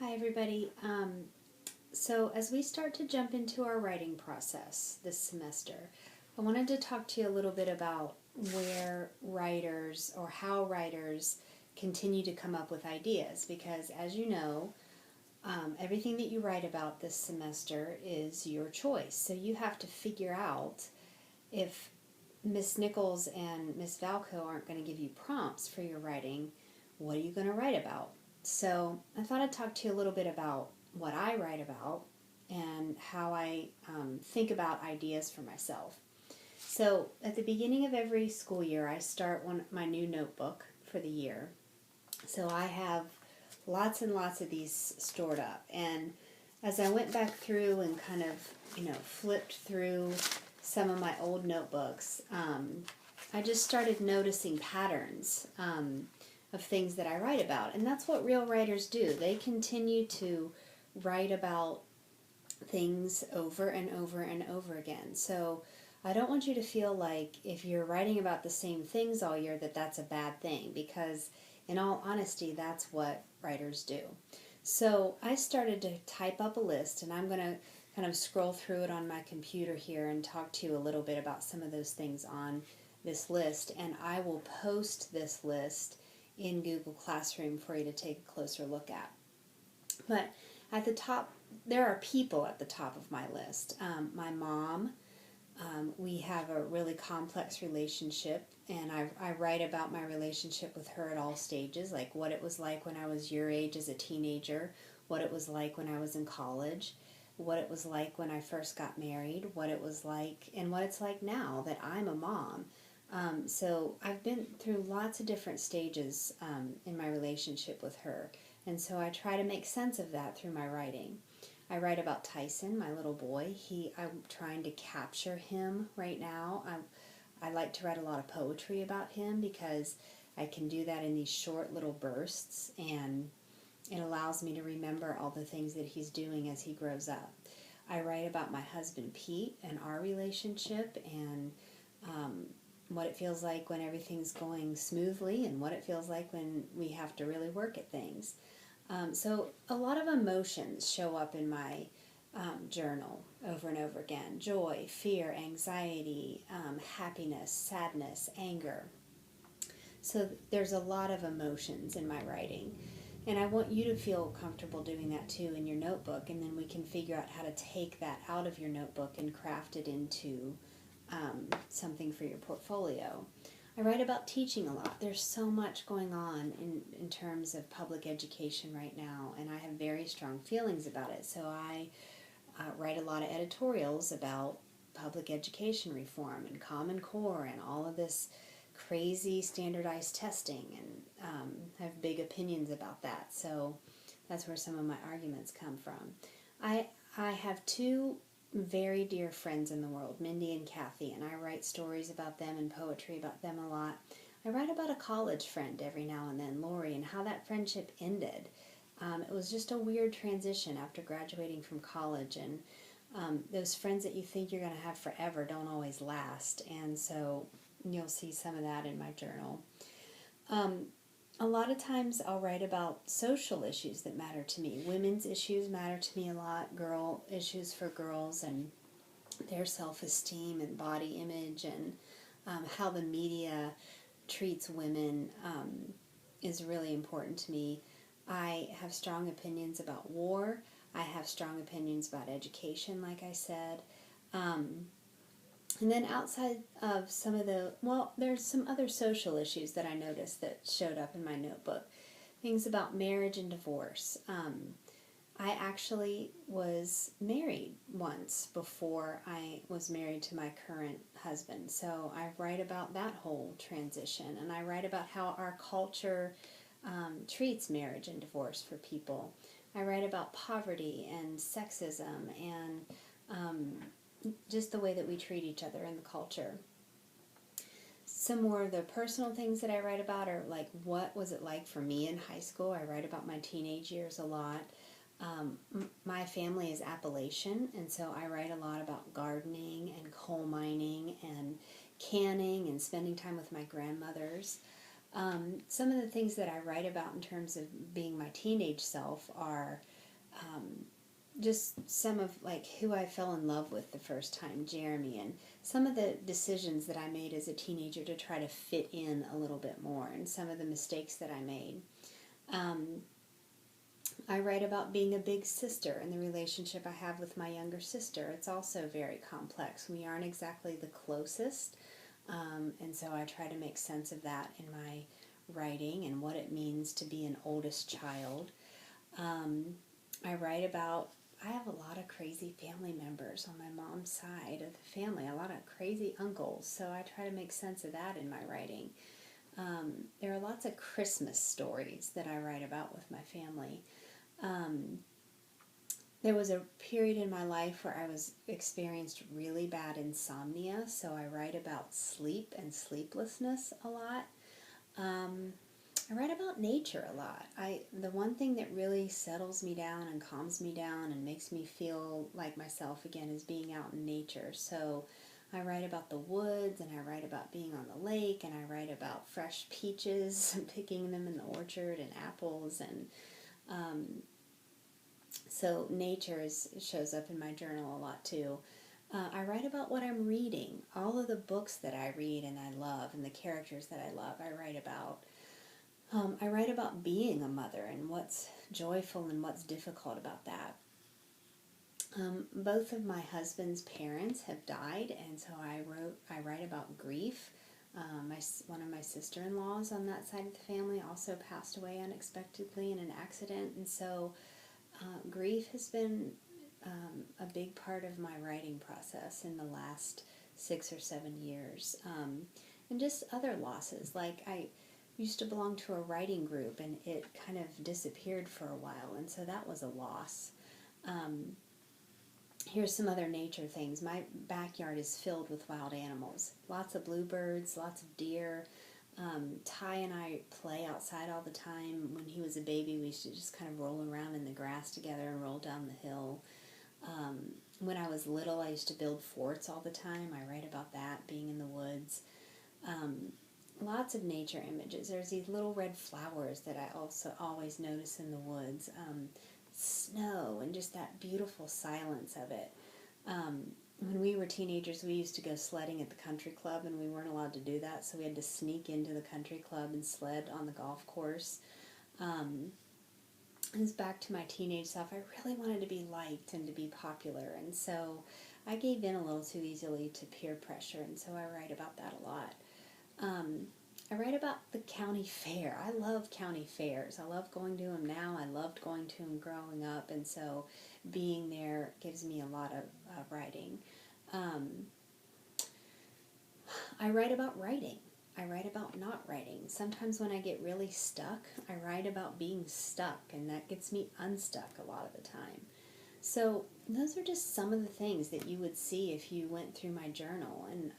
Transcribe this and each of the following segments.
Hi, everybody. So, as we start to jump into our writing process this semester, I wanted to talk to you a little bit about where writers or how writers continue to come up with ideas because, as you know, everything that you write about this semester is your choice. So, you have to figure out if Miss Nichols and Miss Valco aren't going to give you prompts for your writing, what are you going to write about? So I thought I'd talk to you a little bit about what I write about and how I think about ideas for myself. So at the beginning of every school year, I start my new notebook for the year. So I have lots and lots of these stored up. And as I went back through and kind of, flipped through some of my old notebooks, I just started noticing patterns of things that I write about. And that's what real writers do. They continue to write about things over and over and over again. So I don't want you to feel like if you're writing about the same things all year that that's a bad thing, because in all honesty, that's what writers do. So I started to type up a list, and I'm going to kind of scroll through it on my computer here and talk to you a little bit about some of those things on this list, and I will post this list in Google Classroom for you to take a closer look at. But at the top, there are people at the top of my list. My mom, we have a really complex relationship, and I write about my relationship with her at all stages, like what it was like when I was your age as a teenager, what it was like when I was in college, what it was like when I first got married, what it was like, and what it's like now that I'm a mom. So I've been through lots of different stages in my relationship with her, and so I try to make sense of that through my writing. I write about Tyson, my little boy. I'm trying to capture him right now. I like to write a lot of poetry about him because I can do that in these short little bursts, and it allows me to remember all the things that he's doing as he grows up. I write about my husband Pete and our relationship, and what it feels like when everything's going smoothly and what it feels like when we have to really work at things. So a lot of emotions show up in my journal over and over again. Joy, fear, anxiety, happiness, sadness, anger. So there's a lot of emotions in my writing. And I want you to feel comfortable doing that too in your notebook, and then we can figure out how to take that out of your notebook and craft it into something for your portfolio. I write about teaching a lot. There's so much going on in terms of public education right now, and I have very strong feelings about it. So I write a lot of editorials about public education reform and Common Core and all of this crazy standardized testing, and have big opinions about that. So that's where some of my arguments come from. I have two very dear friends in the world, Mindy and Kathy, and I write stories about them and poetry about them a lot. I write about a college friend every now and then, Lori, and how that friendship ended. It was just a weird transition after graduating from college, and those friends that you think you're going to have forever don't always last, and so you'll see some of that in my journal. A lot of times I'll write about social issues that matter to me. Women's issues matter to me a lot, girl issues for girls and their self-esteem and body image, and how the media treats women is really important to me. I have strong opinions about war. I have strong opinions about education, like I said. And then outside of some of there's some other social issues that I noticed that showed up in my notebook. Things about marriage and divorce. I actually was married once before I was married to my current husband. So I write about that whole transition, and I write about how our culture treats marriage and divorce for people. I write about poverty and sexism and just the way that we treat each other in the culture. Some more of the personal things that I write about are like, what was it like for me in high school? I write about my teenage years a lot. My family is Appalachian, and so I write a lot about gardening and coal mining and canning and spending time with my grandmothers. Some of the things that I write about in terms of being my teenage self are just some of like who I fell in love with the first time, Jeremy, and some of the decisions that I made as a teenager to try to fit in a little bit more, and some of the mistakes that I made. I write about being a big sister and the relationship I have with my younger sister. It's also very complex. We aren't exactly the closest, and so I try to make sense of that in my writing and what it means to be an oldest child. I write about, I have a lot of crazy family members on my mom's side of the family, a lot of crazy uncles, so I try to make sense of that in my writing. There are lots of Christmas stories that I write about with my family. There was a period in my life where I experienced really bad insomnia, so I write about sleep and sleeplessness a lot. I write about nature a lot. The one thing that really settles me down and calms me down and makes me feel like myself again is being out in nature. So I write about the woods, and I write about being on the lake, and I write about fresh peaches and picking them in the orchard, and apples, and so nature shows up in my journal a lot too. I write about what I'm reading, all of the books that I read and I love, and the characters that I love. I write about being a mother and what's joyful and what's difficult about that. Both of my husband's parents have died, and so I write about grief. One of my sister-in-laws on that side of the family also passed away unexpectedly in an accident, and so grief has been a big part of my writing process in the last 6 or 7 years. And just other losses, like I used to belong to a writing group, and it kind of disappeared for a while, and so that was a loss. Here's some other nature things. My backyard is filled with wild animals. Lots of bluebirds, lots of deer. Ty and I play outside all the time. When he was a baby, we used to just kind of roll around in the grass together and roll down the hill. When I was little, I used to build forts all the time. I write about that, being in the woods. Lots of nature images. There's these little red flowers that I also always notice in the woods. Snow and just that beautiful silence of it. When we were teenagers, we used to go sledding at the country club, and we weren't allowed to do that, so we had to sneak into the country club and sled on the golf course. It was back to my teenage self. I really wanted to be liked and to be popular, and so I gave in a little too easily to peer pressure, and so I write about that a lot. I write about the county fair. I love county fairs. I love going to them now. I loved going to them growing up, and so being there gives me a lot of writing. I write about writing. I write about not writing. Sometimes when I get really stuck, I write about being stuck, and that gets me unstuck a lot of the time. So those are just some of the things that you would see if you went through my journal, and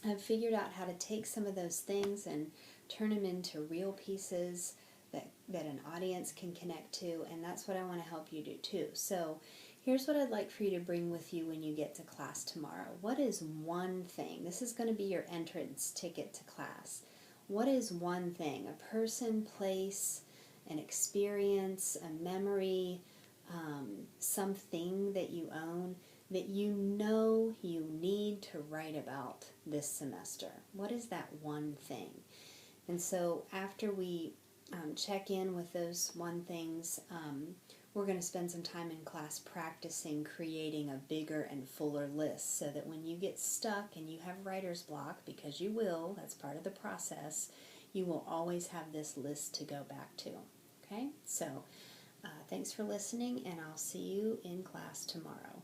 I've figured out how to take some of those things and turn them into real pieces that an audience can connect to, and that's what I want to help you do too. So here's what I'd like for you to bring with you when you get to class tomorrow. What is one thing? This is going to be your entrance ticket to class. What is one thing? A person, place, an experience, a memory, something that you own that you know you need to write about this semester. What is that one thing? And so after we check in with those one things, we're going to spend some time in class practicing creating a bigger and fuller list, so that when you get stuck and you have writer's block, because you will, that's part of the process, you will always have this list to go back to. Okay? So thanks for listening, and I'll see you in class tomorrow.